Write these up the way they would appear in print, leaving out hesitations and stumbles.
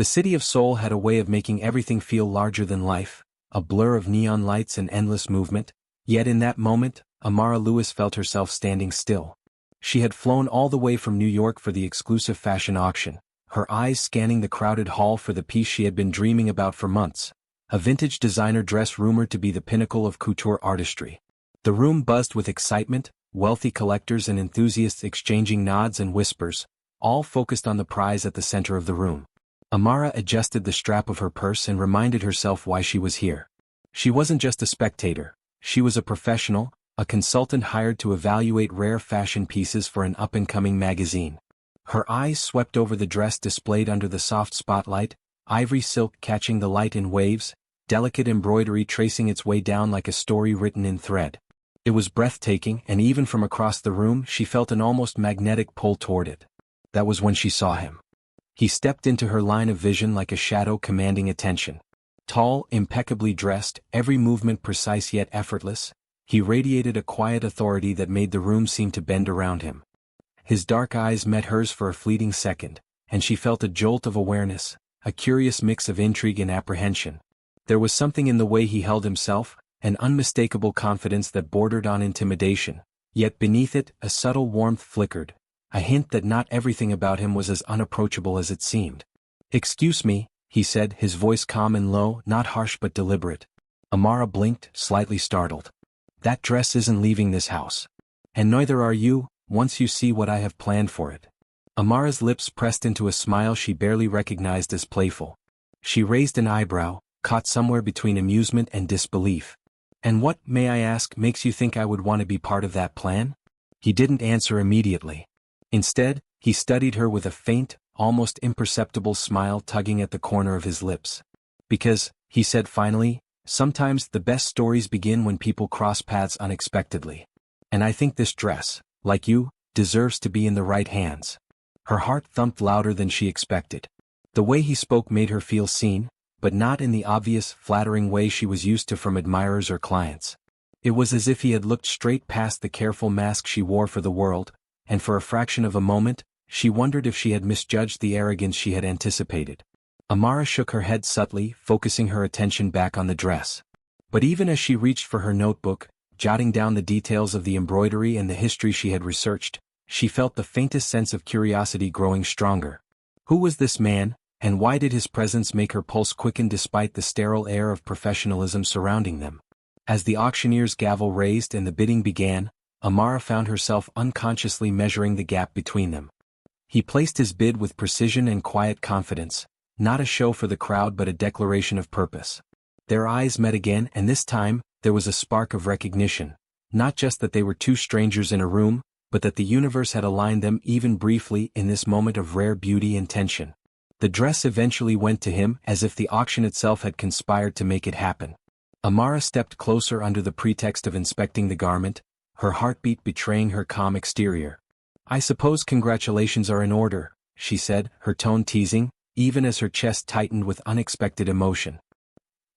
The city of Seoul had a way of making everything feel larger than life, a blur of neon lights and endless movement, yet in that moment, Amara Lewis felt herself standing still. She had flown all the way from New York for the exclusive fashion auction, her eyes scanning the crowded hall for the piece she had been dreaming about for months, a vintage designer dress rumored to be the pinnacle of couture artistry. The room buzzed with excitement, wealthy collectors and enthusiasts exchanging nods and whispers, all focused on the prize at the center of the room. Amara adjusted the strap of her purse and reminded herself why she was here. She wasn't just a spectator, she was a professional, a consultant hired to evaluate rare fashion pieces for an up-and-coming magazine. Her eyes swept over the dress displayed under the soft spotlight, ivory silk catching the light in waves, delicate embroidery tracing its way down like a story written in thread. It was breathtaking, and even from across the room she felt an almost magnetic pull toward it. That was when she saw him. He stepped into her line of vision like a shadow commanding attention. Tall, impeccably dressed, every movement precise yet effortless, he radiated a quiet authority that made the room seem to bend around him. His dark eyes met hers for a fleeting second, and she felt a jolt of awareness, a curious mix of intrigue and apprehension. There was something in the way he held himself, an unmistakable confidence that bordered on intimidation, yet beneath it a subtle warmth flickered, a hint that not everything about him was as unapproachable as it seemed. "Excuse me," he said, his voice calm and low, not harsh but deliberate. Amara blinked, slightly startled. "That dress isn't leaving this house. And neither are you, once you see what I have planned for it." Amara's lips pressed into a smile she barely recognized as playful. She raised an eyebrow, caught somewhere between amusement and disbelief. "And what, may I ask, makes you think I would want to be part of that plan?" He didn't answer immediately. Instead, he studied her with a faint, almost imperceptible smile tugging at the corner of his lips. "Because," he said finally, "sometimes the best stories begin when people cross paths unexpectedly. And I think this dress, like you, deserves to be in the right hands." Her heart thumped louder than she expected. The way he spoke made her feel seen, but not in the obvious, flattering way she was used to from admirers or clients. It was as if he had looked straight past the careful mask she wore for the world, and for a fraction of a moment, she wondered if she had misjudged the arrogance she had anticipated. Amara shook her head subtly, focusing her attention back on the dress. But even as she reached for her notebook, jotting down the details of the embroidery and the history she had researched, she felt the faintest sense of curiosity growing stronger. Who was this man, and why did his presence make her pulse quicken despite the sterile air of professionalism surrounding them? As the auctioneer's gavel raised and the bidding began, Amara found herself unconsciously measuring the gap between them. He placed his bid with precision and quiet confidence, not a show for the crowd but a declaration of purpose. Their eyes met again, and this time, there was a spark of recognition, not just that they were two strangers in a room, but that the universe had aligned them even briefly in this moment of rare beauty and tension. The dress eventually went to him as if the auction itself had conspired to make it happen. Amara stepped closer under the pretext of inspecting the garment, her heartbeat betraying her calm exterior. "I suppose congratulations are in order," she said, her tone teasing, even as her chest tightened with unexpected emotion.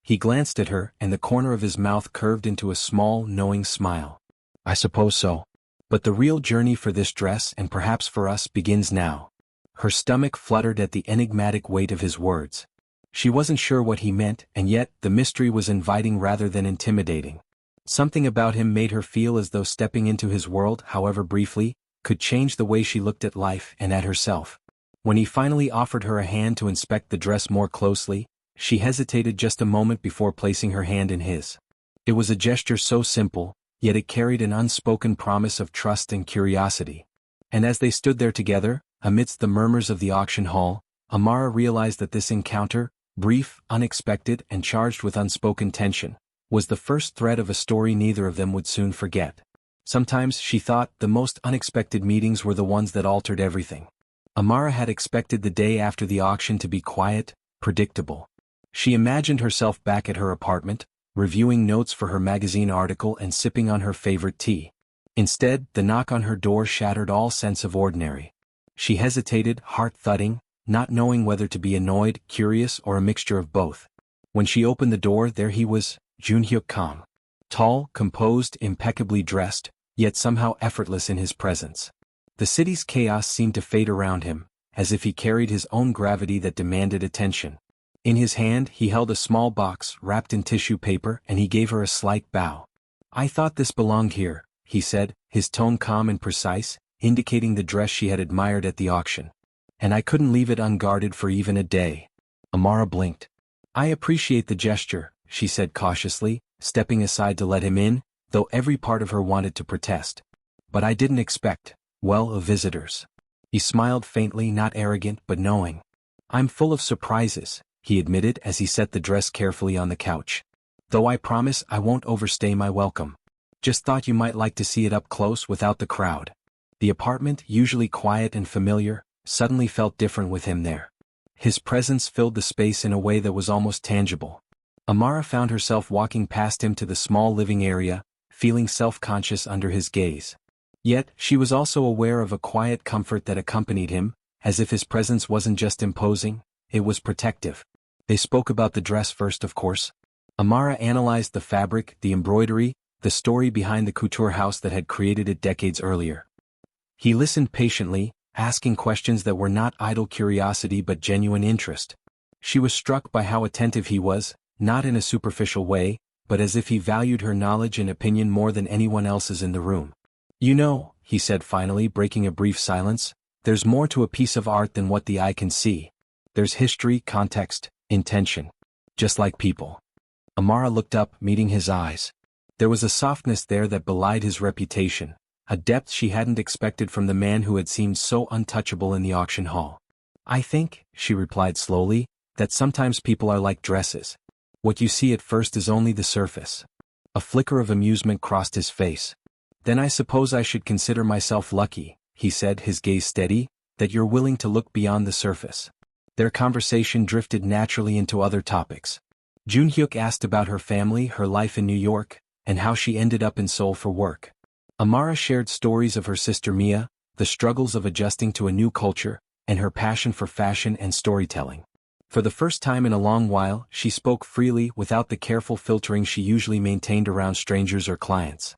He glanced at her, and the corner of his mouth curved into a small, knowing smile. "I suppose so. But the real journey for this dress, and perhaps for us, begins now." Her stomach fluttered at the enigmatic weight of his words. She wasn't sure what he meant, and yet, the mystery was inviting rather than intimidating. Something about him made her feel as though stepping into his world, however briefly, could change the way she looked at life and at herself. When he finally offered her a hand to inspect the dress more closely, she hesitated just a moment before placing her hand in his. It was a gesture so simple, yet it carried an unspoken promise of trust and curiosity. And as they stood there together, amidst the murmurs of the auction hall, Amara realized that this encounter, brief, unexpected, and charged with unspoken tension, was the first thread of a story neither of them would soon forget. Sometimes, she thought, the most unexpected meetings were the ones that altered everything. Amara had expected the day after the auction to be quiet, predictable. She imagined herself back at her apartment, reviewing notes for her magazine article and sipping on her favorite tea. Instead, the knock on her door shattered all sense of ordinary. She hesitated, heart thudding, not knowing whether to be annoyed, curious, or a mixture of both. When she opened the door, there he was, Junhyuk Kang. Tall, composed, impeccably dressed, yet somehow effortless in his presence. The city's chaos seemed to fade around him, as if he carried his own gravity that demanded attention. In his hand he held a small box wrapped in tissue paper, and he gave her a slight bow. "I thought this belonged here," he said, his tone calm and precise, indicating the dress she had admired at the auction. "And I couldn't leave it unguarded for even a day." Amara blinked. "I appreciate the gesture," she said cautiously, stepping aside to let him in, though every part of her wanted to protest. "But I didn't expect, well, visitors." He smiled faintly, not arrogant but knowing. "I'm full of surprises," he admitted as he set the dress carefully on the couch. "Though I promise I won't overstay my welcome. Just thought you might like to see it up close without the crowd." The apartment, usually quiet and familiar, suddenly felt different with him there. His presence filled the space in a way that was almost tangible. Amara found herself walking past him to the small living area, feeling self-conscious under his gaze. Yet, she was also aware of a quiet comfort that accompanied him, as if his presence wasn't just imposing, it was protective. They spoke about the dress first, of course. Amara analyzed the fabric, the embroidery, the story behind the couture house that had created it decades earlier. He listened patiently, asking questions that were not idle curiosity but genuine interest. She was struck by how attentive he was, not in a superficial way, but as if he valued her knowledge and opinion more than anyone else's in the room. "You know," he said finally, breaking a brief silence, "there's more to a piece of art than what the eye can see. There's history, context, intention. Just like people." Amara looked up, meeting his eyes. There was a softness there that belied his reputation, a depth she hadn't expected from the man who had seemed so untouchable in the auction hall. "I think," she replied slowly, "that sometimes people are like dresses. What you see at first is only the surface." A flicker of amusement crossed his face. "Then I suppose I should consider myself lucky," he said, his gaze steady, "that you're willing to look beyond the surface." Their conversation drifted naturally into other topics. Junhyuk asked about her family, her life in New York, and how she ended up in Seoul for work. Amara shared stories of her sister Mia, the struggles of adjusting to a new culture, and her passion for fashion and storytelling. For the first time in a long while, she spoke freely without the careful filtering she usually maintained around strangers or clients.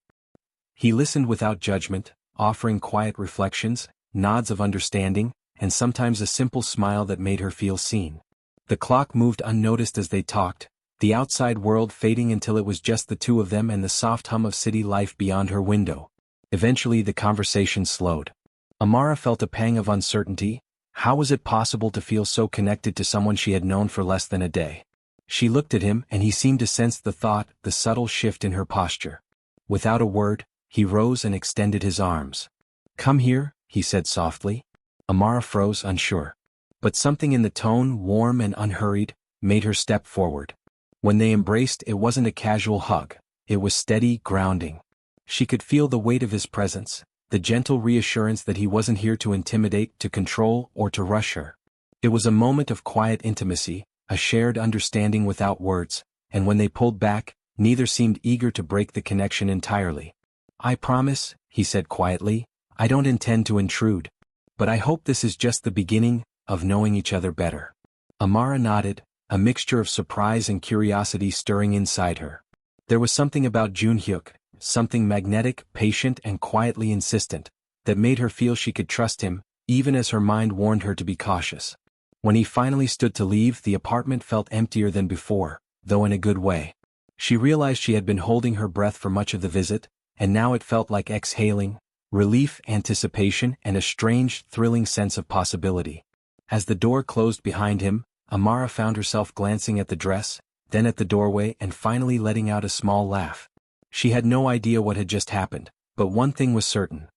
He listened without judgment, offering quiet reflections, nods of understanding, and sometimes a simple smile that made her feel seen. The clock moved unnoticed as they talked, the outside world fading until it was just the two of them and the soft hum of city life beyond her window. Eventually the conversation slowed. Amara felt a pang of uncertainty. How was it possible to feel so connected to someone she had known for less than a day? She looked at him and he seemed to sense the thought, the subtle shift in her posture. Without a word, he rose and extended his arms. "Come here," he said softly. Amara froze, unsure. But something in the tone, warm and unhurried, made her step forward. When they embraced, it wasn't a casual hug. It was steady, grounding. She could feel the weight of his presence, the gentle reassurance that he wasn't here to intimidate, to control, or to rush her. It was a moment of quiet intimacy, a shared understanding without words, and when they pulled back, neither seemed eager to break the connection entirely. "I promise," he said quietly, "I don't intend to intrude. But I hope this is just the beginning of knowing each other better." Amara nodded, a mixture of surprise and curiosity stirring inside her. There was something about Junhyuk, something magnetic, patient and quietly insistent, that made her feel she could trust him, even as her mind warned her to be cautious. When he finally stood to leave, the apartment felt emptier than before, though in a good way. She realized she had been holding her breath for much of the visit, and now it felt like exhaling, relief, anticipation, and a strange, thrilling sense of possibility. As the door closed behind him, Amara found herself glancing at the dress, then at the doorway and finally letting out a small laugh. She had no idea what had just happened, but one thing was certain.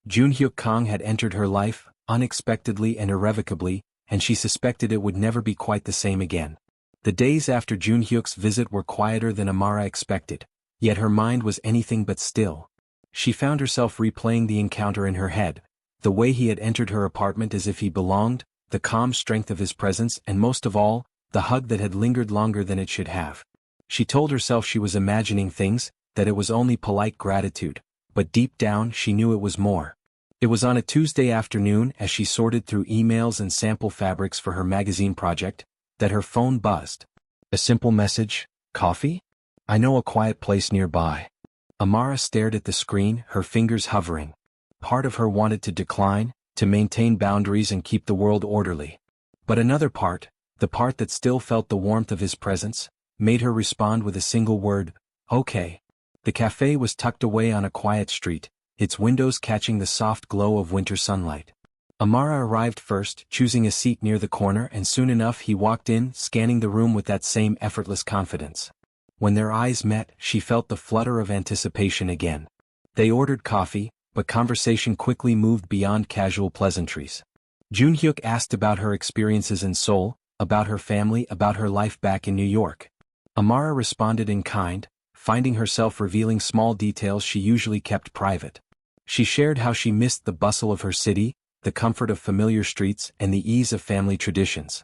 Junhyuk Kang had entered her life, unexpectedly and irrevocably, and she suspected it would never be quite the same again. The days after Junhyuk's visit were quieter than Amara expected, yet her mind was anything but still. She found herself replaying the encounter in her head, the way he had entered her apartment as if he belonged, the calm strength of his presence, and most of all, the hug that had lingered longer than it should have. She told herself she was imagining things, that it was only polite gratitude, but deep down she knew it was more. It was on a Tuesday afternoon, as she sorted through emails and sample fabrics for her magazine project, that her phone buzzed. A simple message: "Coffee? I know a quiet place nearby." Amara stared at the screen, her fingers hovering. Part of her wanted to decline, to maintain boundaries and keep the world orderly. But another part, the part that still felt the warmth of his presence, made her respond with a single word, "Okay." The cafe was tucked away on a quiet street, its windows catching the soft glow of winter sunlight. Amara arrived first, choosing a seat near the corner, and soon enough he walked in, scanning the room with that same effortless confidence. When their eyes met, she felt the flutter of anticipation again. They ordered coffee, but conversation quickly moved beyond casual pleasantries. Junhyuk asked about her experiences in Seoul, about her family, about her life back in New York. Amara responded in kind, finding herself revealing small details she usually kept private. She shared how she missed the bustle of her city, the comfort of familiar streets, and the ease of family traditions.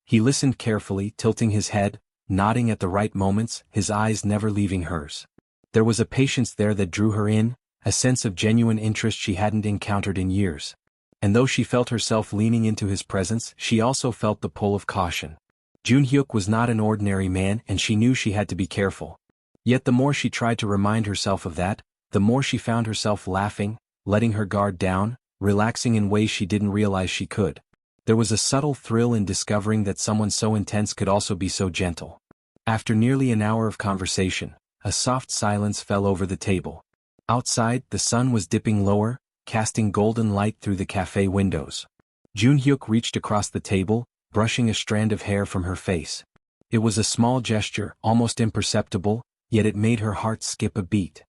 He listened carefully, tilting his head, nodding at the right moments, his eyes never leaving hers. There was a patience there that drew her in, a sense of genuine interest she hadn't encountered in years. And though she felt herself leaning into his presence, she also felt the pull of caution. Junhyuk was not an ordinary man, and she knew she had to be careful. Yet the more she tried to remind herself of that, the more she found herself laughing, letting her guard down, relaxing in ways she didn't realize she could. There was a subtle thrill in discovering that someone so intense could also be so gentle. After nearly an hour of conversation, a soft silence fell over the table. Outside, the sun was dipping lower, casting golden light through the cafe windows. Junhyuk reached across the table, brushing a strand of hair from her face. It was a small gesture, almost imperceptible, yet it made her heart skip a beat.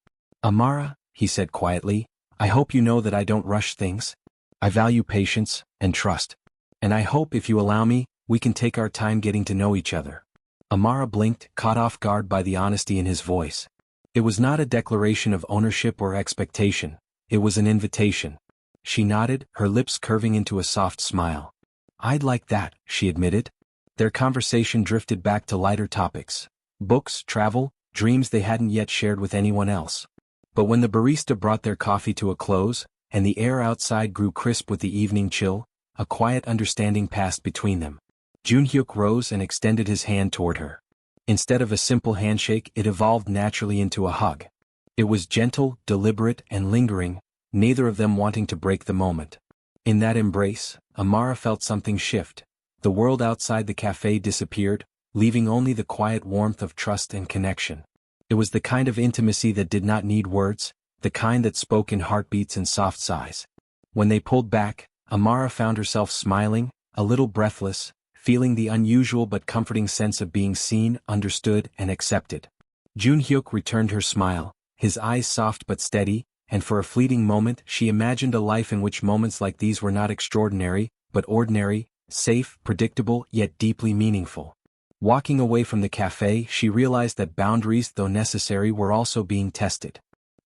"Amara," he said quietly, "I hope you know that I don't rush things. I value patience and trust. And I hope, if you allow me, we can take our time getting to know each other." Amara blinked, caught off guard by the honesty in his voice. It was not a declaration of ownership or expectation, it was an invitation. She nodded, her lips curving into a soft smile. "I'd like that," she admitted. Their conversation drifted back to lighter topics. Books, travel, dreams they hadn't yet shared with anyone else. But when the barista brought their coffee to a close, and the air outside grew crisp with the evening chill, a quiet understanding passed between them. Junhyuk rose and extended his hand toward her. Instead of a simple handshake, it evolved naturally into a hug. It was gentle, deliberate, and lingering, neither of them wanting to break the moment. In that embrace, Amara felt something shift. The world outside the cafe disappeared, leaving only the quiet warmth of trust and connection. It was the kind of intimacy that did not need words, the kind that spoke in heartbeats and soft sighs. When they pulled back, Amara found herself smiling, a little breathless, feeling the unusual but comforting sense of being seen, understood, and accepted. Junhyuk returned her smile, his eyes soft but steady, and for a fleeting moment she imagined a life in which moments like these were not extraordinary, but ordinary, safe, predictable, yet deeply meaningful. Walking away from the cafe, she realized that boundaries, though necessary, were also being tested.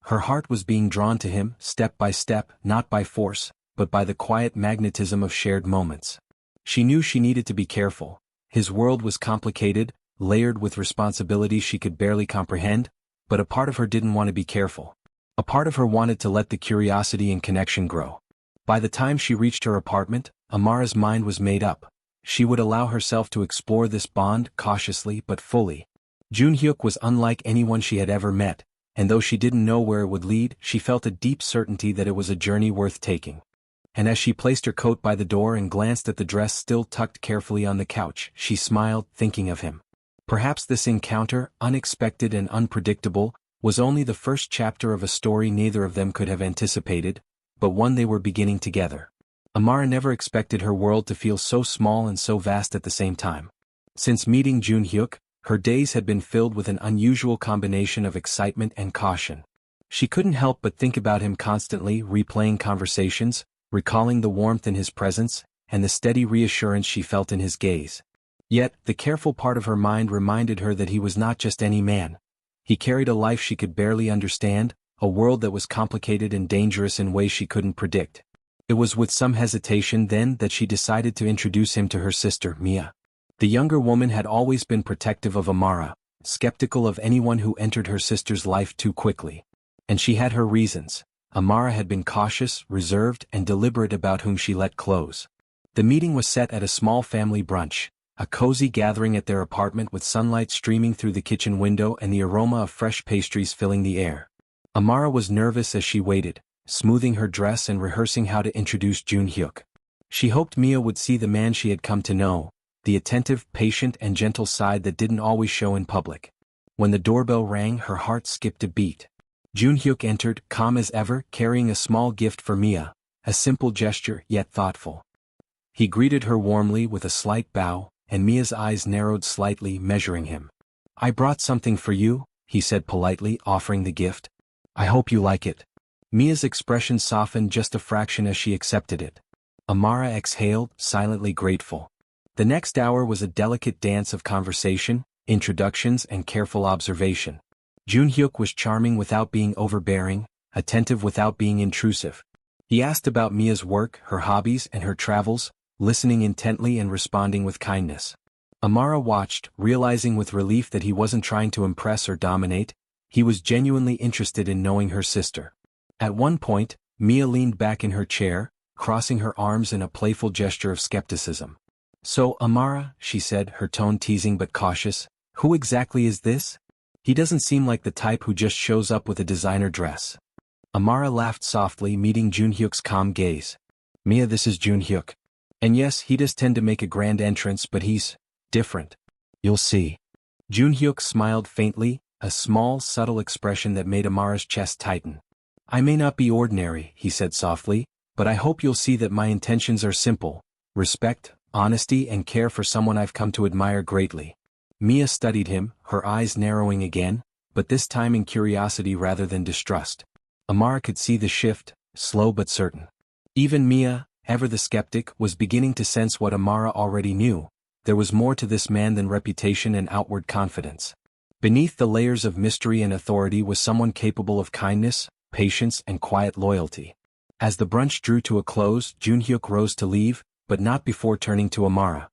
Her heart was being drawn to him, step by step, not by force, but by the quiet magnetism of shared moments. She knew she needed to be careful. His world was complicated, layered with responsibilities she could barely comprehend, but a part of her didn't want to be careful. A part of her wanted to let the curiosity and connection grow. By the time she reached her apartment, Amara's mind was made up. She would allow herself to explore this bond cautiously but fully. Junhyuk was unlike anyone she had ever met, and though she didn't know where it would lead, she felt a deep certainty that it was a journey worth taking. And as she placed her coat by the door and glanced at the dress still tucked carefully on the couch, she smiled, thinking of him. Perhaps this encounter, unexpected and unpredictable, was only the first chapter of a story neither of them could have anticipated, but one they were beginning together. Amara never expected her world to feel so small and so vast at the same time. Since meeting Junhyuk, her days had been filled with an unusual combination of excitement and caution. She couldn't help but think about him constantly, replaying conversations, recalling the warmth in his presence, and the steady reassurance she felt in his gaze. Yet, the careful part of her mind reminded her that he was not just any man. He carried a life she could barely understand, a world that was complicated and dangerous in ways she couldn't predict. It was with some hesitation then that she decided to introduce him to her sister, Mia. The younger woman had always been protective of Amara, skeptical of anyone who entered her sister's life too quickly. And she had her reasons. Amara had been cautious, reserved, and deliberate about whom she let close. The meeting was set at a small family brunch, a cozy gathering at their apartment with sunlight streaming through the kitchen window and the aroma of fresh pastries filling the air. Amara was nervous as she waited, smoothing her dress and rehearsing how to introduce Junhyuk. She hoped Mia would see the man she had come to know, the attentive, patient and gentle side that didn't always show in public. When the doorbell rang, her heart skipped a beat. Junhyuk entered, calm as ever, carrying a small gift for Mia, a simple gesture yet thoughtful. He greeted her warmly with a slight bow, and Mia's eyes narrowed slightly, measuring him. "I brought something for you," he said politely, offering the gift. "I hope you like it." Mia's expression softened just a fraction as she accepted it. Amara exhaled, silently grateful. The next hour was a delicate dance of conversation, introductions and careful observation. Junhyuk was charming without being overbearing, attentive without being intrusive. He asked about Mia's work, her hobbies and her travels, listening intently and responding with kindness. Amara watched, realizing with relief that he wasn't trying to impress or dominate, he was genuinely interested in knowing her sister. At one point, Mia leaned back in her chair, crossing her arms in a playful gesture of skepticism. "So, Amara," she said, her tone teasing but cautious, "who exactly is this? He doesn't seem like the type who just shows up with a designer dress." Amara laughed softly, meeting Junhyuk's calm gaze. "Mia, this is Junhyuk. And yes, he does tend to make a grand entrance, but he's different. You'll see." Junhyuk smiled faintly, a small, subtle expression that made Amara's chest tighten. "I may not be ordinary," he said softly, "but I hope you'll see that my intentions are simple: respect, honesty and care for someone I've come to admire greatly." Mia studied him, her eyes narrowing again, but this time in curiosity rather than distrust. Amara could see the shift, slow but certain. Even Mia, ever the skeptic, was beginning to sense what Amara already knew: there was more to this man than reputation and outward confidence. Beneath the layers of mystery and authority was someone capable of kindness, patience and quiet loyalty. As the brunch drew to a close, Junhyuk rose to leave, but not before turning to Amara.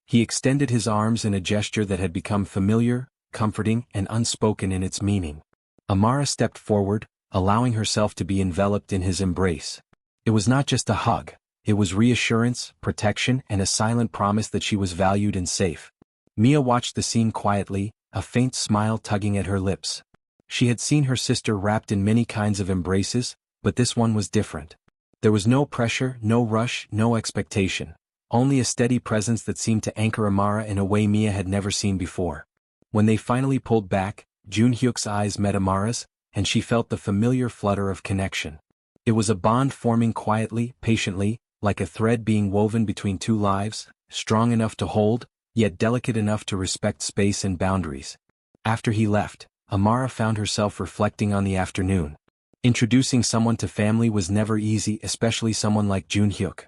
He extended his arms in a gesture that had become familiar, comforting and unspoken in its meaning. Amara stepped forward, allowing herself to be enveloped in his embrace. It was not just a hug. It was reassurance, protection, and a silent promise that she was valued and safe. Mia watched the scene quietly, a faint smile tugging at her lips. She had seen her sister wrapped in many kinds of embraces, but this one was different. There was no pressure, no rush, no expectation. Only a steady presence that seemed to anchor Amara in a way Mia had never seen before. When they finally pulled back, Junhyuk's eyes met Amara's, and she felt the familiar flutter of connection. It was a bond forming quietly, patiently, like a thread being woven between two lives, strong enough to hold, yet delicate enough to respect space and boundaries. After he left, Amara found herself reflecting on the afternoon. Introducing someone to family was never easy, especially someone like Junhyuk.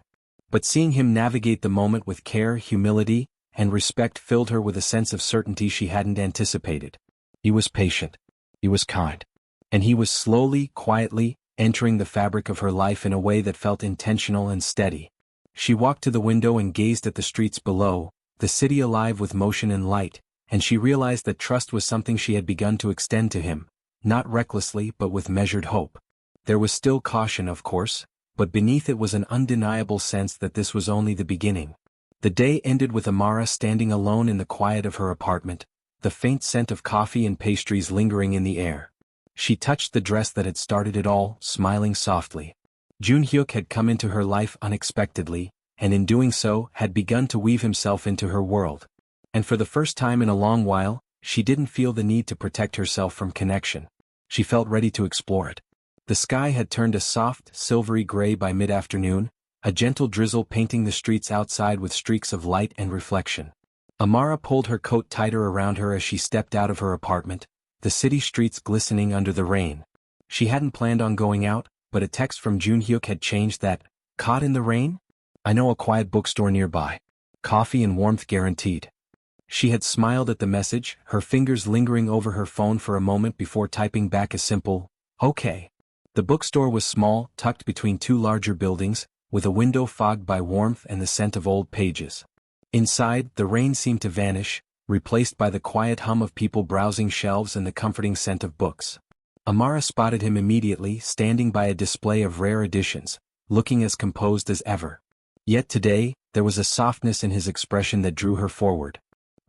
But seeing him navigate the moment with care, humility, and respect filled her with a sense of certainty she hadn't anticipated. He was patient. He was kind. And he was slowly, quietly, entering the fabric of her life in a way that felt intentional and steady. She walked to the window and gazed at the streets below, the city alive with motion and light, and she realized that trust was something she had begun to extend to him, not recklessly but with measured hope. There was still caution, of course, but beneath it was an undeniable sense that this was only the beginning. The day ended with Amara standing alone in the quiet of her apartment, the faint scent of coffee and pastries lingering in the air. She touched the dress that had started it all, smiling softly. Junhyuk had come into her life unexpectedly, and in doing so had begun to weave himself into her world. And for the first time in a long while, she didn't feel the need to protect herself from connection. She felt ready to explore it. The sky had turned a soft, silvery gray by mid-afternoon, a gentle drizzle painting the streets outside with streaks of light and reflection. Amara pulled her coat tighter around her as she stepped out of her apartment, the city streets glistening under the rain. She hadn't planned on going out, but a text from Junhyuk had changed that. "Caught in the rain? I know a quiet bookstore nearby. Coffee and warmth guaranteed." She had smiled at the message, her fingers lingering over her phone for a moment before typing back a simple, "Okay." The bookstore was small, tucked between two larger buildings, with a window fogged by warmth and the scent of old pages. Inside, the rain seemed to vanish, replaced by the quiet hum of people browsing shelves and the comforting scent of books. Amara spotted him immediately, standing by a display of rare editions, looking as composed as ever. Yet today, there was a softness in his expression that drew her forward.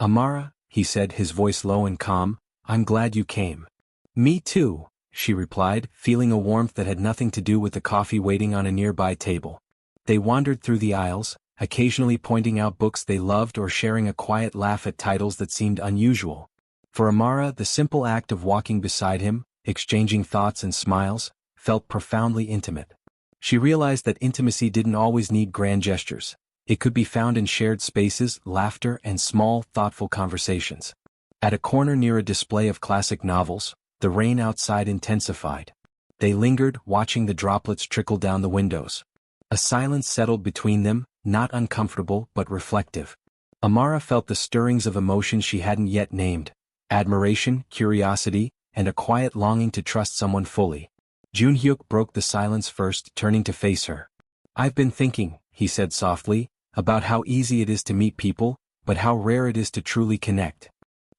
"Amara," he said, his voice low and calm, "I'm glad you came." "Me too," she replied, feeling a warmth that had nothing to do with the coffee waiting on a nearby table. They wandered through the aisles, occasionally pointing out books they loved or sharing a quiet laugh at titles that seemed unusual. For Amara, the simple act of walking beside him, exchanging thoughts and smiles, felt profoundly intimate. She realized that intimacy didn't always need grand gestures. It could be found in shared spaces, laughter, and small, thoughtful conversations. At a corner near a display of classic novels, the rain outside intensified. They lingered, watching the droplets trickle down the windows. A silence settled between them, not uncomfortable but reflective. Amara felt the stirrings of emotion she hadn't yet named: admiration, curiosity, and a quiet longing to trust someone fully. Junhyuk broke the silence first, turning to face her. "I've been thinking," he said softly, "about how easy it is to meet people, but how rare it is to truly connect."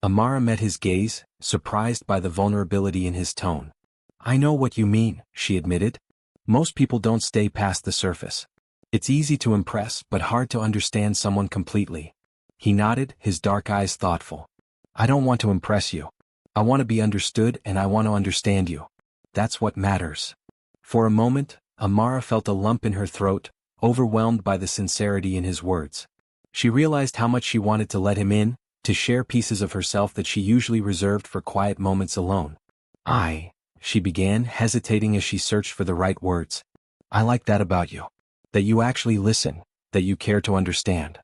Amara met his gaze, surprised by the vulnerability in his tone. "I know what you mean," she admitted. "Most people don't stay past the surface. It's easy to impress but hard to understand someone completely." He nodded, his dark eyes thoughtful. "I don't want to impress you. I want to be understood, and I want to understand you. That's what matters." For a moment, Amara felt a lump in her throat, overwhelmed by the sincerity in his words. She realized how much she wanted to let him in, to share pieces of herself that she usually reserved for quiet moments alone. She began, hesitating as she searched for the right words. "I like that about you. That you actually listen, that you care to understand."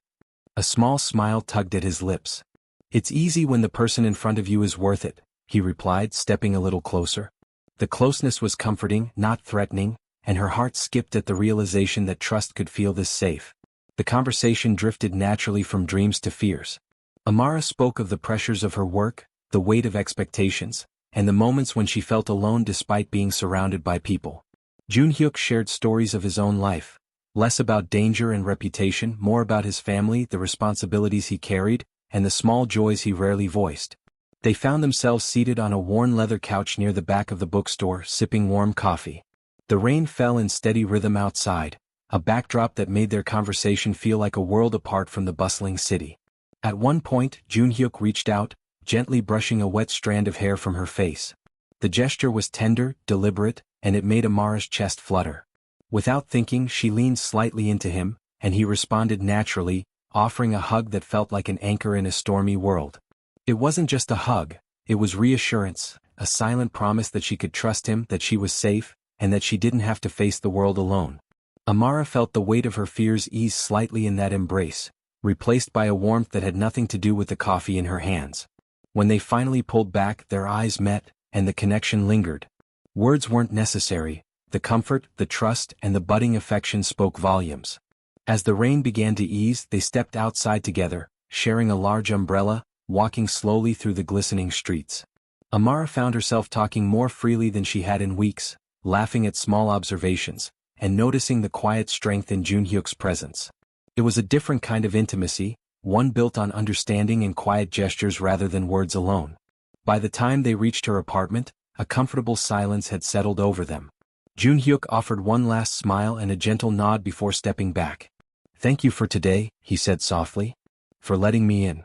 A small smile tugged at his lips. "It's easy when the person in front of you is worth it," he replied, stepping a little closer. The closeness was comforting, not threatening, and her heart skipped at the realization that trust could feel this safe. The conversation drifted naturally from dreams to fears. Amara spoke of the pressures of her work, the weight of expectations, and the moments when she felt alone despite being surrounded by people. Junhyuk shared stories of his own life, less about danger and reputation, more about his family, the responsibilities he carried, and the small joys he rarely voiced. They found themselves seated on a worn leather couch near the back of the bookstore, sipping warm coffee. The rain fell in steady rhythm outside, a backdrop that made their conversation feel like a world apart from the bustling city. At one point, Junhyuk reached out, gently brushing a wet strand of hair from her face. The gesture was tender, deliberate, and it made Amara's chest flutter. Without thinking, she leaned slightly into him, and he responded naturally, offering a hug that felt like an anchor in a stormy world. It wasn't just a hug, it was reassurance, a silent promise that she could trust him, that she was safe, and that she didn't have to face the world alone. Amara felt the weight of her fears ease slightly in that embrace, replaced by a warmth that had nothing to do with the coffee in her hands. When they finally pulled back, their eyes met, and the connection lingered. Words weren't necessary, the comfort, the trust, and the budding affection spoke volumes. As the rain began to ease, they stepped outside together, sharing a large umbrella, walking slowly through the glistening streets. Amara found herself talking more freely than she had in weeks, laughing at small observations, and noticing the quiet strength in Junhyuk's presence. It was a different kind of intimacy, one built on understanding and quiet gestures rather than words alone. By the time they reached her apartment, a comfortable silence had settled over them. Junhyuk offered one last smile and a gentle nod before stepping back. "Thank you for today," he said softly. "For letting me in."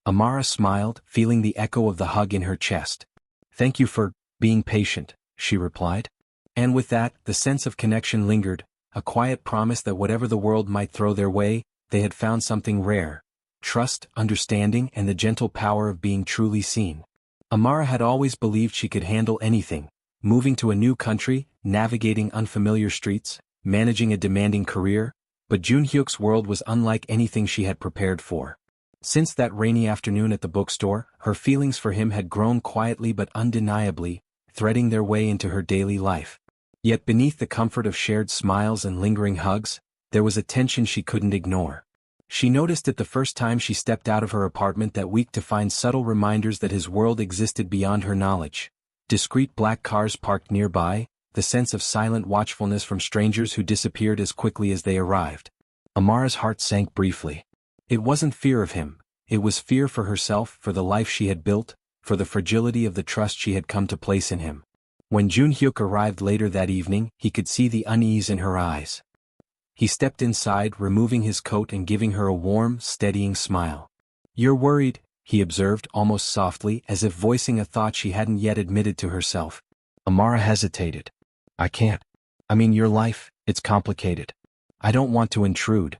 Amara smiled, feeling the echo of the hug in her chest. "Thank you for being patient," she replied. And with that, the sense of connection lingered, a quiet promise that whatever the world might throw their way, they had found something rare: trust, understanding, and the gentle power of being truly seen. Amara had always believed she could handle anything: moving to a new country, navigating unfamiliar streets, managing a demanding career, but Junhyuk's world was unlike anything she had prepared for. Since that rainy afternoon at the bookstore, her feelings for him had grown quietly but undeniably, threading their way into her daily life. Yet beneath the comfort of shared smiles and lingering hugs, there was a tension she couldn't ignore. She noticed it the first time she stepped out of her apartment that week to find subtle reminders that his world existed beyond her knowledge. Discreet black cars parked nearby, the sense of silent watchfulness from strangers who disappeared as quickly as they arrived. Amara's heart sank briefly. It wasn't fear of him, it was fear for herself, for the life she had built, for the fragility of the trust she had come to place in him. When Junhyuk arrived later that evening, he could see the unease in her eyes. He stepped inside, removing his coat and giving her a warm, steadying smile. "You're worried," he observed almost softly, as if voicing a thought she hadn't yet admitted to herself. Amara hesitated. I can't. I mean, your life, it's complicated. I don't want to intrude.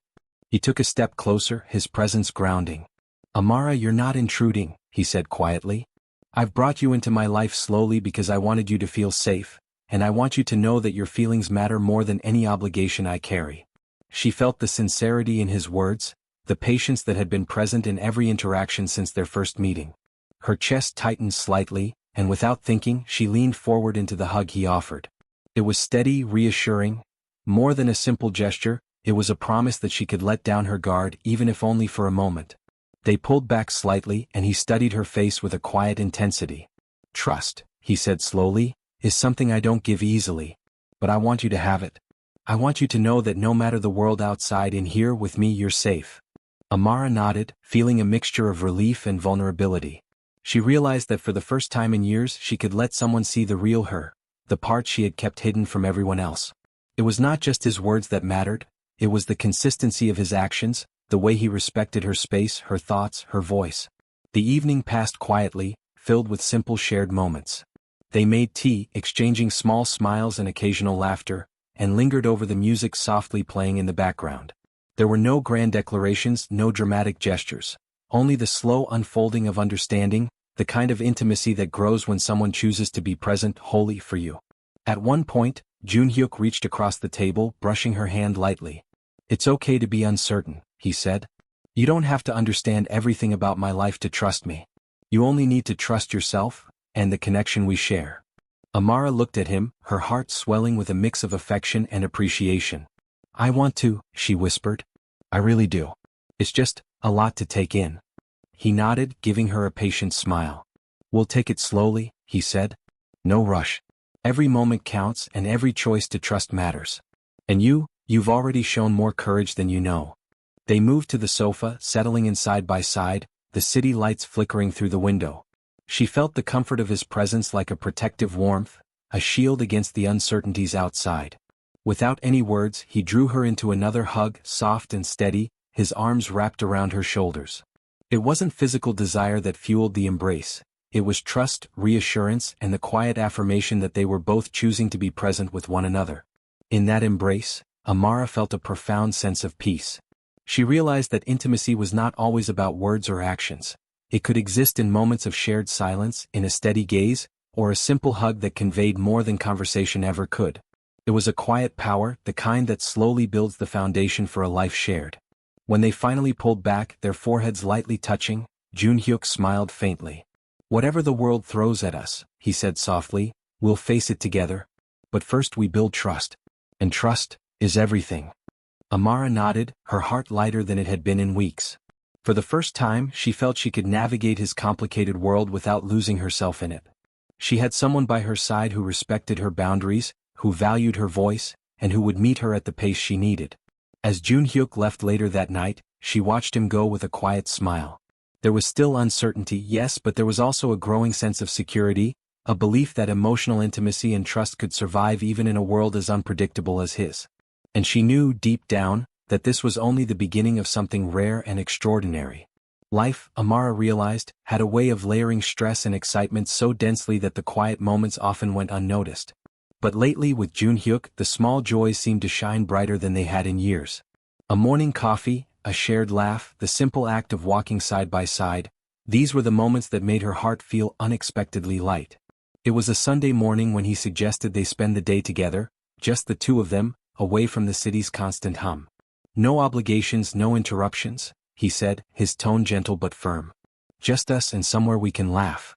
He took a step closer, his presence grounding. Amara, you're not intruding, he said quietly. I've brought you into my life slowly because I wanted you to feel safe, and I want you to know that your feelings matter more than any obligation I carry. She felt the sincerity in his words, the patience that had been present in every interaction since their first meeting. Her chest tightened slightly, and without thinking, she leaned forward into the hug he offered. It was steady, reassuring. More than a simple gesture, it was a promise that she could let down her guard even if only for a moment. They pulled back slightly and he studied her face with a quiet intensity. Trust, he said slowly, is something I don't give easily. But I want you to have it. I want you to know that no matter the world outside, in here with me you're safe. Amara nodded, feeling a mixture of relief and vulnerability. She realized that for the first time in years she could let someone see the real her, the part she had kept hidden from everyone else. It was not just his words that mattered, it was the consistency of his actions, the way he respected her space, her thoughts, her voice. The evening passed quietly, filled with simple shared moments. They made tea, exchanging small smiles and occasional laughter, and lingered over the music softly playing in the background. There were no grand declarations, no dramatic gestures, only the slow unfolding of understanding, the kind of intimacy that grows when someone chooses to be present wholly for you. At one point, Junhyuk reached across the table, brushing her hand lightly. It's okay to be uncertain, he said. You don't have to understand everything about my life to trust me. You only need to trust yourself, and the connection we share. Amara looked at him, her heart swelling with a mix of affection and appreciation. I want to, she whispered. I really do. It's just a lot to take in. He nodded, giving her a patient smile. We'll take it slowly, he said. No rush. Every moment counts and every choice to trust matters. And you've already shown more courage than you know. They moved to the sofa, settling in side by side, the city lights flickering through the window. She felt the comfort of his presence like a protective warmth, a shield against the uncertainties outside. Without any words, he drew her into another hug, soft and steady, his arms wrapped around her shoulders. It wasn't physical desire that fueled the embrace. It was trust, reassurance, and the quiet affirmation that they were both choosing to be present with one another. In that embrace, Amara felt a profound sense of peace. She realized that intimacy was not always about words or actions. It could exist in moments of shared silence, in a steady gaze, or a simple hug that conveyed more than conversation ever could. It was a quiet power, the kind that slowly builds the foundation for a life shared. When they finally pulled back, their foreheads lightly touching, Junhyuk smiled faintly. Whatever the world throws at us, he said softly, we'll face it together. But first we build trust. And trust is everything. Amara nodded, her heart lighter than it had been in weeks. For the first time, she felt she could navigate his complicated world without losing herself in it. She had someone by her side who respected her boundaries, who valued her voice, and who would meet her at the pace she needed. As Junhyuk left later that night, she watched him go with a quiet smile. There was still uncertainty, yes, but there was also a growing sense of security, a belief that emotional intimacy and trust could survive even in a world as unpredictable as his. And she knew, deep down, that this was only the beginning of something rare and extraordinary. Life, Amara realized, had a way of layering stress and excitement so densely that the quiet moments often went unnoticed. But lately with Junhyuk, the small joys seemed to shine brighter than they had in years. A morning coffee, a shared laugh, the simple act of walking side by side, these were the moments that made her heart feel unexpectedly light. It was a Sunday morning when he suggested they spend the day together, just the two of them, away from the city's constant hum. No obligations, no interruptions, he said, his tone gentle but firm. Just us and somewhere we can laugh.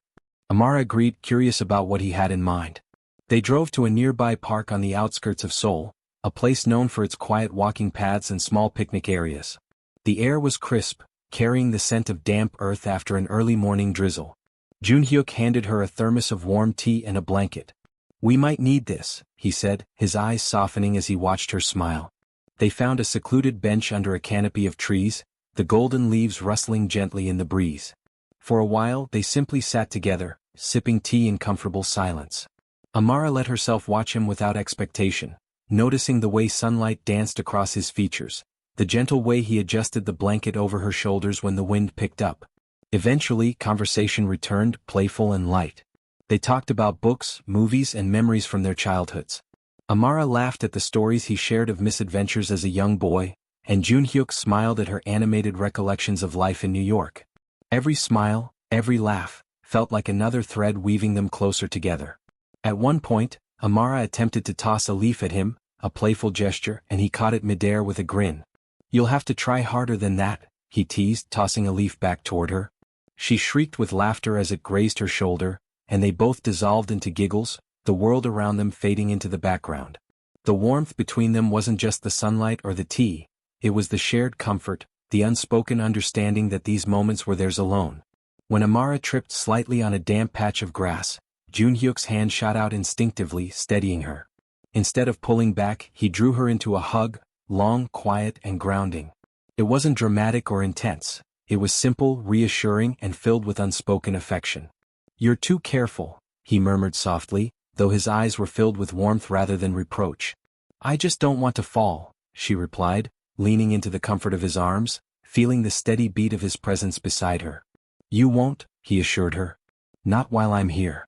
Amara agreed, curious about what he had in mind. They drove to a nearby park on the outskirts of Seoul, a place known for its quiet walking paths and small picnic areas. The air was crisp, carrying the scent of damp earth after an early morning drizzle. Junhyuk handed her a thermos of warm tea and a blanket. We might need this, he said, his eyes softening as he watched her smile. They found a secluded bench under a canopy of trees, the golden leaves rustling gently in the breeze. For a while they simply sat together, sipping tea in comfortable silence. Amara let herself watch him without expectation, noticing the way sunlight danced across his features, the gentle way he adjusted the blanket over her shoulders when the wind picked up. Eventually, conversation returned, playful and light. They talked about books, movies, and memories from their childhoods. Amara laughed at the stories he shared of misadventures as a young boy, and Junhyuk smiled at her animated recollections of life in New York. Every smile, every laugh, felt like another thread weaving them closer together. At one point, Amara attempted to toss a leaf at him, a playful gesture, and he caught it midair with a grin. "You'll have to try harder than that," he teased, tossing a leaf back toward her. She shrieked with laughter as it grazed her shoulder, and they both dissolved into giggles, the world around them fading into the background. The warmth between them wasn't just the sunlight or the tea, it was the shared comfort, the unspoken understanding that these moments were theirs alone. When Amara tripped slightly on a damp patch of grass, Junhyuk's hand shot out instinctively, steadying her. Instead of pulling back, he drew her into a hug, long, quiet, and grounding. It wasn't dramatic or intense, it was simple, reassuring, and filled with unspoken affection. "You're too careful," he murmured softly, though his eyes were filled with warmth rather than reproach. "I just don't want to fall," she replied, leaning into the comfort of his arms, feeling the steady beat of his presence beside her. "You won't," he assured her. "Not while I'm here."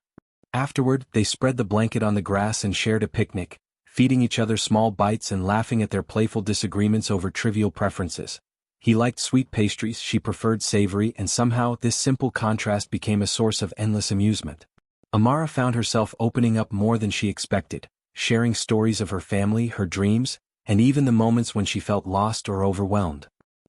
Afterward, they spread the blanket on the grass and shared a picnic, feeding each other small bites and laughing at their playful disagreements over trivial preferences. He liked sweet pastries, she preferred savory, and somehow this simple contrast became a source of endless amusement. Amara found herself opening up more than she expected, sharing stories of her family, her dreams, and even the moments when she felt lost or overwhelmed.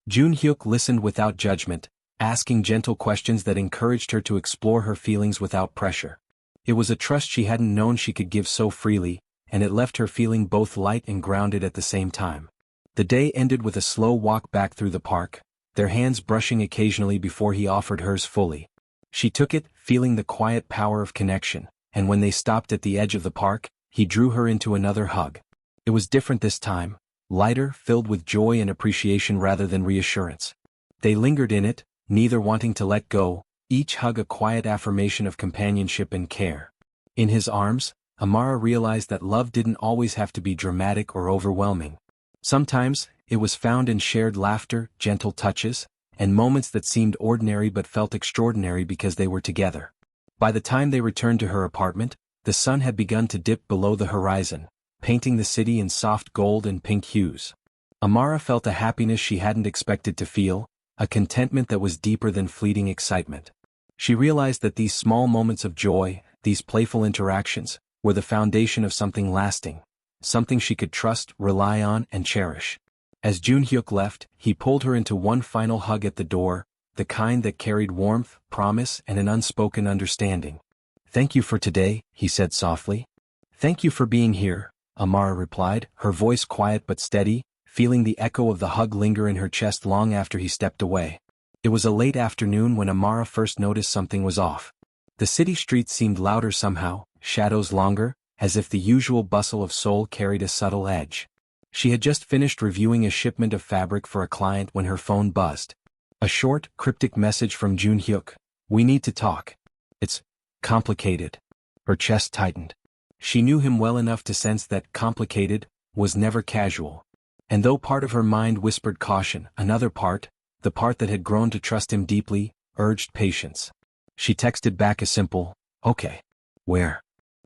Junhyuk listened without judgment, asking gentle questions that encouraged her to explore her feelings without pressure. It was a trust she hadn't known she could give so freely, and it left her feeling both light and grounded at the same time. The day ended with a slow walk back through the park, their hands brushing occasionally before he offered hers fully. She took it, feeling the quiet power of connection, and when they stopped at the edge of the park, he drew her into another hug. It was different this time, lighter, filled with joy and appreciation rather than reassurance. They lingered in it, neither wanting to let go, each hug a quiet affirmation of companionship and care. In his arms, Amara realized that love didn't always have to be dramatic or overwhelming. Sometimes, it was found in shared laughter, gentle touches, and moments that seemed ordinary but felt extraordinary because they were together. By the time they returned to her apartment, the sun had begun to dip below the horizon, painting the city in soft gold and pink hues. Amara felt a happiness she hadn't expected to feel, a contentment that was deeper than fleeting excitement. She realized that these small moments of joy, these playful interactions, were the foundation of something lasting, something she could trust, rely on, and cherish. As Junhyuk left, he pulled her into one final hug at the door, the kind that carried warmth, promise, and an unspoken understanding. "Thank you for today," he said softly. "Thank you for being here," Amara replied, her voice quiet but steady, feeling the echo of the hug linger in her chest long after he stepped away. It was a late afternoon when Amara first noticed something was off. The city streets seemed louder somehow, shadows longer, as if the usual bustle of Seoul carried a subtle edge. She had just finished reviewing a shipment of fabric for a client when her phone buzzed. A short, cryptic message from Junhyuk. "We need to talk. It's complicated." Her chest tightened. She knew him well enough to sense that complicated was never casual. And though part of her mind whispered caution, another part, the part that had grown to trust him deeply, urged patience. She texted back a simple, "Okay." "Where?"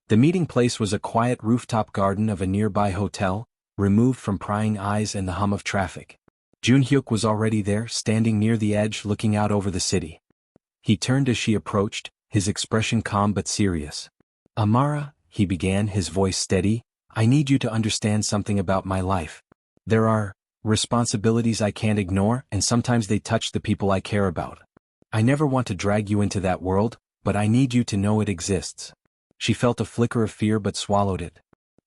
The meeting place was a quiet rooftop garden of a nearby hotel, removed from prying eyes and the hum of traffic. Junhyuk was already there, standing near the edge looking out over the city. He turned as she approached, his expression calm but serious. "Amara," he began, his voice steady, "I need you to understand something about my life. There are responsibilities I can't ignore, and sometimes they touch the people I care about. I never want to drag you into that world, but I need you to know it exists." She felt a flicker of fear but swallowed it.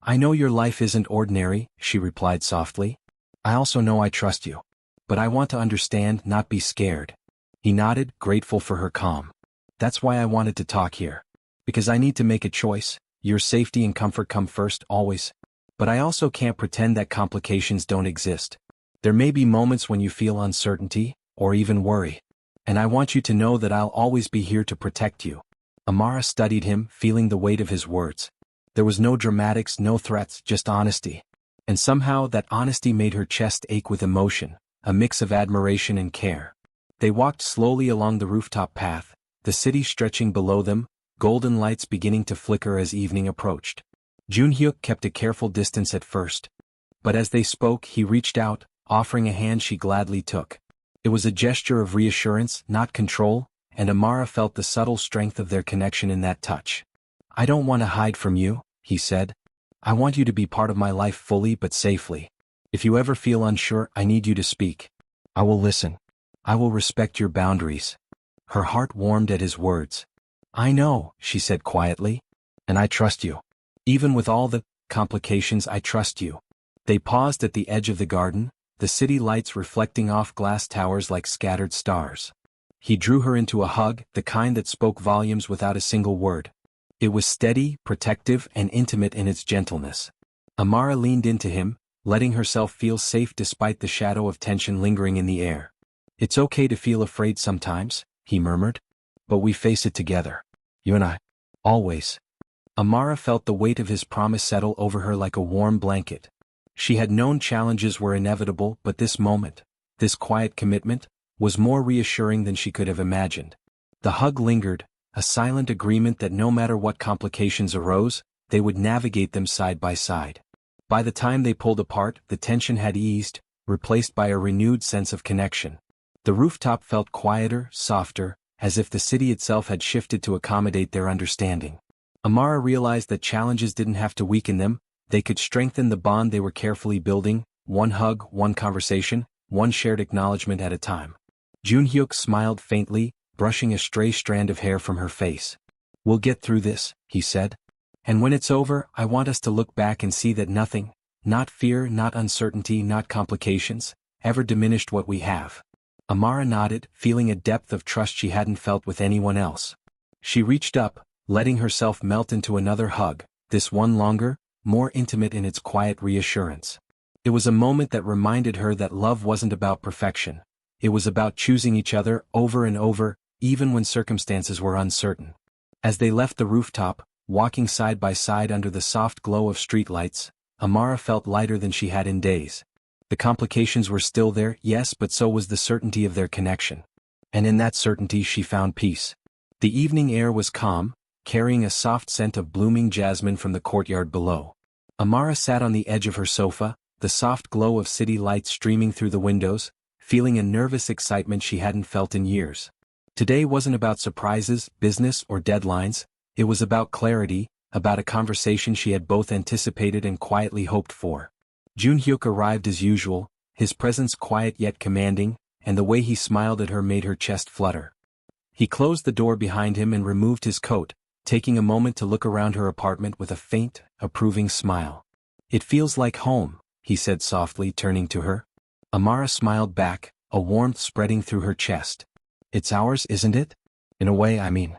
"I know your life isn't ordinary," she replied softly. "I also know I trust you. But I want to understand, not be scared." He nodded, grateful for her calm. "That's why I wanted to talk here. Because I need to make a choice, your safety and comfort come first, always. But I also can't pretend that complications don't exist. There may be moments when you feel uncertainty, or even worry. And I want you to know that I'll always be here to protect you." Amara studied him, feeling the weight of his words. There was no dramatics, no threats, just honesty. And somehow that honesty made her chest ache with emotion, a mix of admiration and care. They walked slowly along the rooftop path, the city stretching below them, golden lights beginning to flicker as evening approached. Junhyuk kept a careful distance at first. But as they spoke, he reached out, offering a hand she gladly took. It was a gesture of reassurance, not control, and Amara felt the subtle strength of their connection in that touch. "I don't want to hide from you," he said. "I want you to be part of my life fully but safely. If you ever feel unsure, I need you to speak. I will listen. I will respect your boundaries." Her heart warmed at his words. "I know," she said quietly. "And I trust you. Even with all the complications, I trust you." They paused at the edge of the garden, the city lights reflecting off glass towers like scattered stars. He drew her into a hug, the kind that spoke volumes without a single word. It was steady, protective, and intimate in its gentleness. Amara leaned into him, letting herself feel safe despite the shadow of tension lingering in the air. "It's okay to feel afraid sometimes," he murmured. "But we face it together. You and I. Always." Amara felt the weight of his promise settle over her like a warm blanket. She had known challenges were inevitable, but this moment, this quiet commitment, was more reassuring than she could have imagined. The hug lingered, a silent agreement that no matter what complications arose, they would navigate them side by side. By the time they pulled apart, the tension had eased, replaced by a renewed sense of connection. The rooftop felt quieter, softer, as if the city itself had shifted to accommodate their understanding. Amara realized that challenges didn't have to weaken them, they could strengthen the bond they were carefully building, one hug, one conversation, one shared acknowledgement at a time. Junhyuk smiled faintly, brushing a stray strand of hair from her face. "We'll get through this," he said. "And when it's over, I want us to look back and see that nothing, not fear, not uncertainty, not complications, ever diminished what we have." Amara nodded, feeling a depth of trust she hadn't felt with anyone else. She reached up, letting herself melt into another hug, this one longer, more intimate in its quiet reassurance. It was a moment that reminded her that love wasn't about perfection. It was about choosing each other over and over, even when circumstances were uncertain. As they left the rooftop, walking side by side under the soft glow of streetlights, Amara felt lighter than she had in days. The complications were still there, yes, but so was the certainty of their connection. And in that certainty she found peace. The evening air was calm, carrying a soft scent of blooming jasmine from the courtyard below. Amara sat on the edge of her sofa, the soft glow of city lights streaming through the windows, feeling a nervous excitement she hadn't felt in years. Today wasn't about surprises, business, or deadlines, it was about clarity, about a conversation she had both anticipated and quietly hoped for. Junhyuk arrived as usual, his presence quiet yet commanding, and the way he smiled at her made her chest flutter. He closed the door behind him and removed his coat, taking a moment to look around her apartment with a faint, approving smile. "It feels like home," he said softly, turning to her. Amara smiled back, a warmth spreading through her chest. "It's ours, isn't it? In a way, I mean."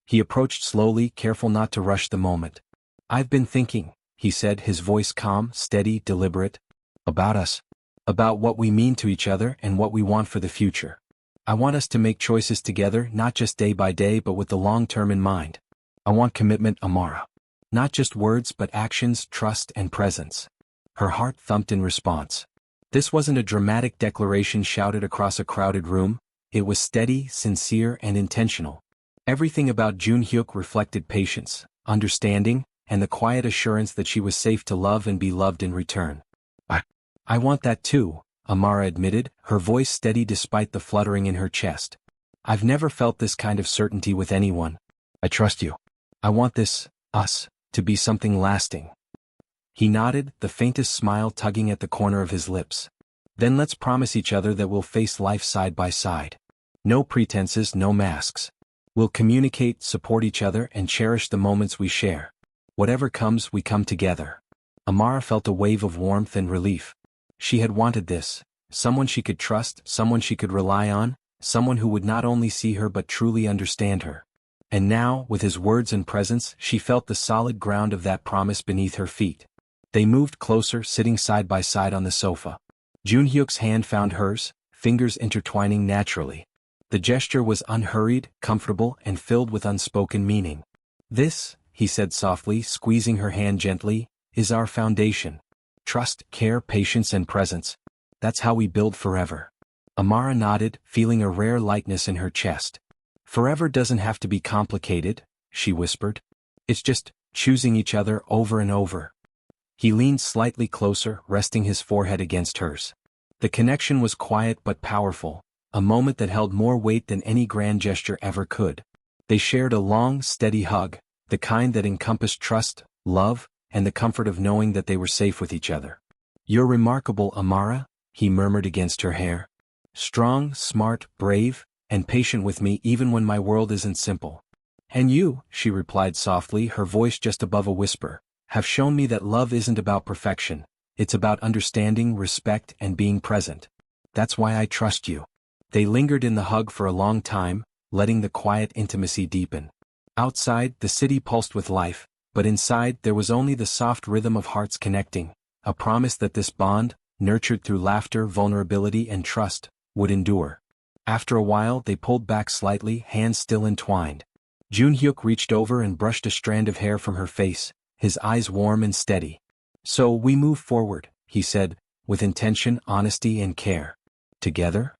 He approached slowly, careful not to rush the moment. "I've been thinking," he said, his voice calm, steady, deliberate. "About us. About what we mean to each other and what we want for the future. I want us to make choices together, not just day by day but with the long term in mind. I want commitment, Amara. Not just words but actions, trust, and presence." Her heart thumped in response. This wasn't a dramatic declaration shouted across a crowded room, it was steady, sincere, and intentional. Everything about Junhyuk reflected patience, understanding, and the quiet assurance that she was safe to love and be loved in return. I want that too," Amara admitted, her voice steady despite the fluttering in her chest. "I've never felt this kind of certainty with anyone. I trust you. I want this, us, to be something lasting." He nodded, the faintest smile tugging at the corner of his lips. "Then let's promise each other that we'll face life side by side. No pretenses, no masks. We'll communicate, support each other, and cherish the moments we share. Whatever comes, we come together." Amara felt a wave of warmth and relief. She had wanted this, someone she could trust, someone she could rely on, someone who would not only see her but truly understand her. And now, with his words and presence, she felt the solid ground of that promise beneath her feet. They moved closer, sitting side by side on the sofa. Junhyuk's hand found hers, fingers intertwining naturally. The gesture was unhurried, comfortable, and filled with unspoken meaning. "This," he said softly, squeezing her hand gently, "is our foundation. Trust, care, patience, and presence. That's how we build forever." Amara nodded, feeling a rare lightness in her chest. Forever doesn't have to be complicated, she whispered. It's just choosing each other over and over. He leaned slightly closer, resting his forehead against hers. The connection was quiet but powerful, a moment that held more weight than any grand gesture ever could. They shared a long, steady hug, the kind that encompassed trust, love, and the comfort of knowing that they were safe with each other. "You're remarkable, Amara," he murmured against her hair. "Strong, smart, brave, and patient with me even when my world isn't simple." "And you," she replied softly, her voice just above a whisper, "have shown me that love isn't about perfection, it's about understanding, respect, and being present. That's why I trust you." They lingered in the hug for a long time, letting the quiet intimacy deepen. Outside, the city pulsed with life, but inside there was only the soft rhythm of hearts connecting, a promise that this bond, nurtured through laughter, vulnerability, and trust, would endure. After a while they pulled back slightly, hands still entwined. Junhyuk reached over and brushed a strand of hair from her face, his eyes warm and steady. "So we move forward," he said, with intention, honesty, and care. "Together?"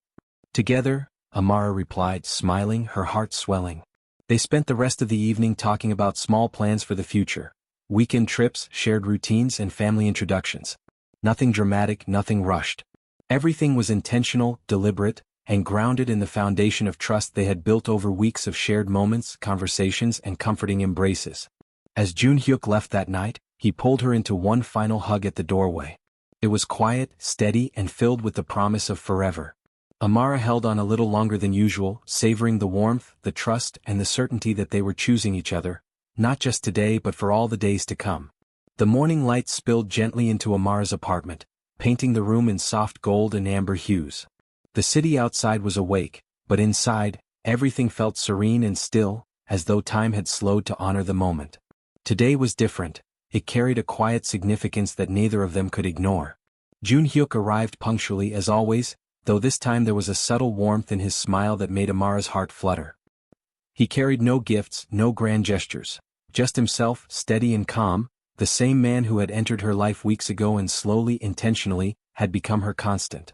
"Together," Amara replied, smiling, her heart swelling. They spent the rest of the evening talking about small plans for the future. Weekend trips, shared routines, and family introductions. Nothing dramatic, nothing rushed. Everything was intentional, deliberate, and grounded in the foundation of trust they had built over weeks of shared moments, conversations, and comforting embraces. As Junhyuk left that night, he pulled her into one final hug at the doorway. It was quiet, steady, and filled with the promise of forever. Amara held on a little longer than usual, savoring the warmth, the trust, and the certainty that they were choosing each other, not just today but for all the days to come. The morning light spilled gently into Amara's apartment, painting the room in soft gold and amber hues. The city outside was awake, but inside, everything felt serene and still, as though time had slowed to honor the moment. Today was different. It carried a quiet significance that neither of them could ignore. Junhyuk arrived punctually as always, though this time there was a subtle warmth in his smile that made Amara's heart flutter. He carried no gifts, no grand gestures, just himself, steady and calm, the same man who had entered her life weeks ago and slowly, intentionally, had become her constant.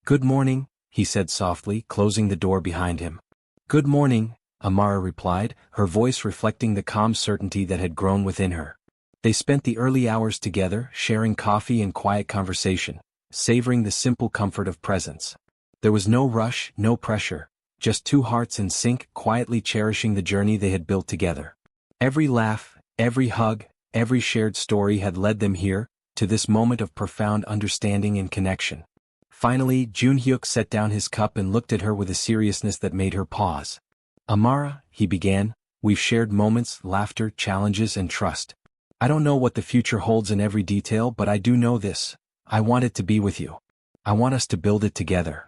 "Good morning," he said softly, closing the door behind him. "Good morning," Amara replied, her voice reflecting the calm certainty that had grown within her. They spent the early hours together, sharing coffee and quiet conversation, savoring the simple comfort of presence. There was no rush, no pressure, just two hearts in sync, quietly cherishing the journey they had built together. Every laugh, every hug, every shared story had led them here, to this moment of profound understanding and connection. Finally, Junhyuk set down his cup and looked at her with a seriousness that made her pause. "Amara," he began, "we've shared moments, laughter, challenges, and trust. I don't know what the future holds in every detail, but I do know this. I want it to be with you. I want us to build it together."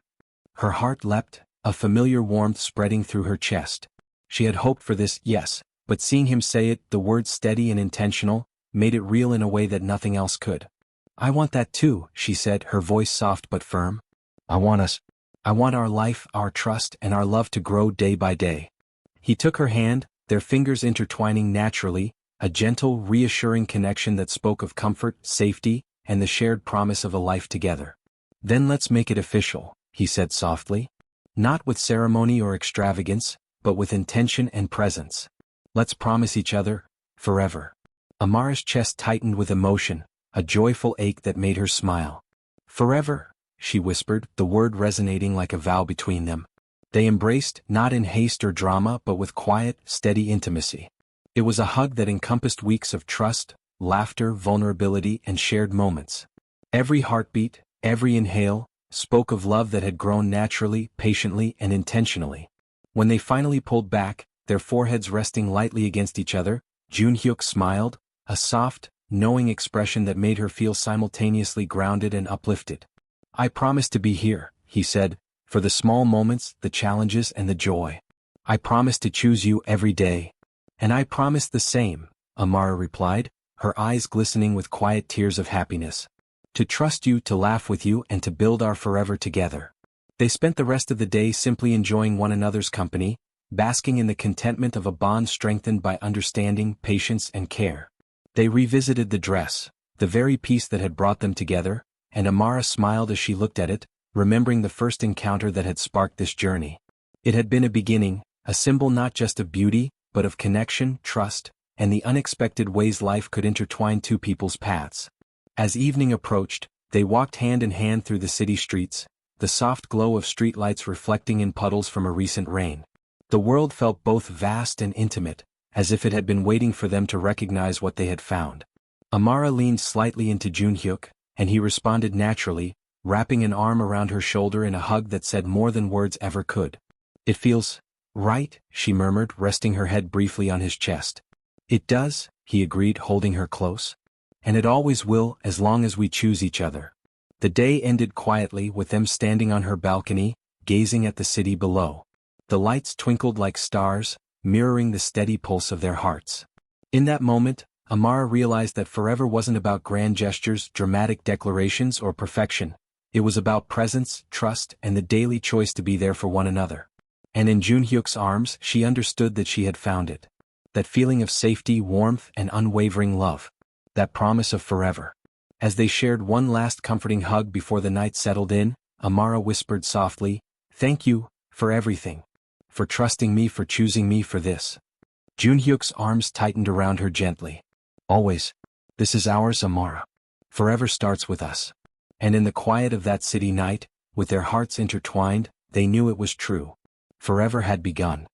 Her heart leapt, a familiar warmth spreading through her chest. She had hoped for this, yes, but seeing him say it, the words steady and intentional, made it real in a way that nothing else could. "I want that too," she said, her voice soft but firm. I want our life, our trust, and our love to grow day by day." He took her hand, their fingers intertwining naturally, a gentle, reassuring connection that spoke of comfort, safety, and the shared promise of a life together. "Then let's make it official," he said softly. "Not with ceremony or extravagance, but with intention and presence. Let's promise each other, forever." Amara's chest tightened with emotion, a joyful ache that made her smile. "Forever," she whispered, the word resonating like a vow between them. They embraced, not in haste or drama but with quiet, steady intimacy. It was a hug that encompassed weeks of trust, laughter, vulnerability, and shared moments. Every heartbeat, every inhale, spoke of love that had grown naturally, patiently, and intentionally. When they finally pulled back, their foreheads resting lightly against each other, Junhyuk smiled, a soft, knowing expression that made her feel simultaneously grounded and uplifted. "I promise to be here," he said, "for the small moments, the challenges, and the joy. I promise to choose you every day." "And I promise the same," Amara replied, her eyes glistening with quiet tears of happiness. "To trust you, to laugh with you, and to build our forever together." They spent the rest of the day simply enjoying one another's company, basking in the contentment of a bond strengthened by understanding, patience, and care. They revisited the dress, the very piece that had brought them together, and Amara smiled as she looked at it, remembering the first encounter that had sparked this journey. It had been a beginning, a symbol not just of beauty, but of connection, trust, and the unexpected ways life could intertwine two people's paths. As evening approached, they walked hand in hand through the city streets, the soft glow of streetlights reflecting in puddles from a recent rain. The world felt both vast and intimate, as if it had been waiting for them to recognize what they had found. Amara leaned slightly into Junhyuk, and he responded naturally, wrapping an arm around her shoulder in a hug that said more than words ever could. "It feels right," she murmured, resting her head briefly on his chest. "It does," he agreed, holding her close. "And it always will, as long as we choose each other." The day ended quietly with them standing on her balcony, gazing at the city below. The lights twinkled like stars, mirroring the steady pulse of their hearts. In that moment, Amara realized that forever wasn't about grand gestures, dramatic declarations, or perfection. It was about presence, trust, and the daily choice to be there for one another. And in Junhyuk's arms, she understood that she had found it. That feeling of safety, warmth, and unwavering love. That promise of forever. As they shared one last comforting hug before the night settled in, Amara whispered softly, "Thank you, for everything. For trusting me, for choosing me for this." Junhyuk's arms tightened around her gently. "Always. This is ours, Amara. Forever starts with us." And in the quiet of that city night, with their hearts intertwined, they knew it was true. Forever had begun.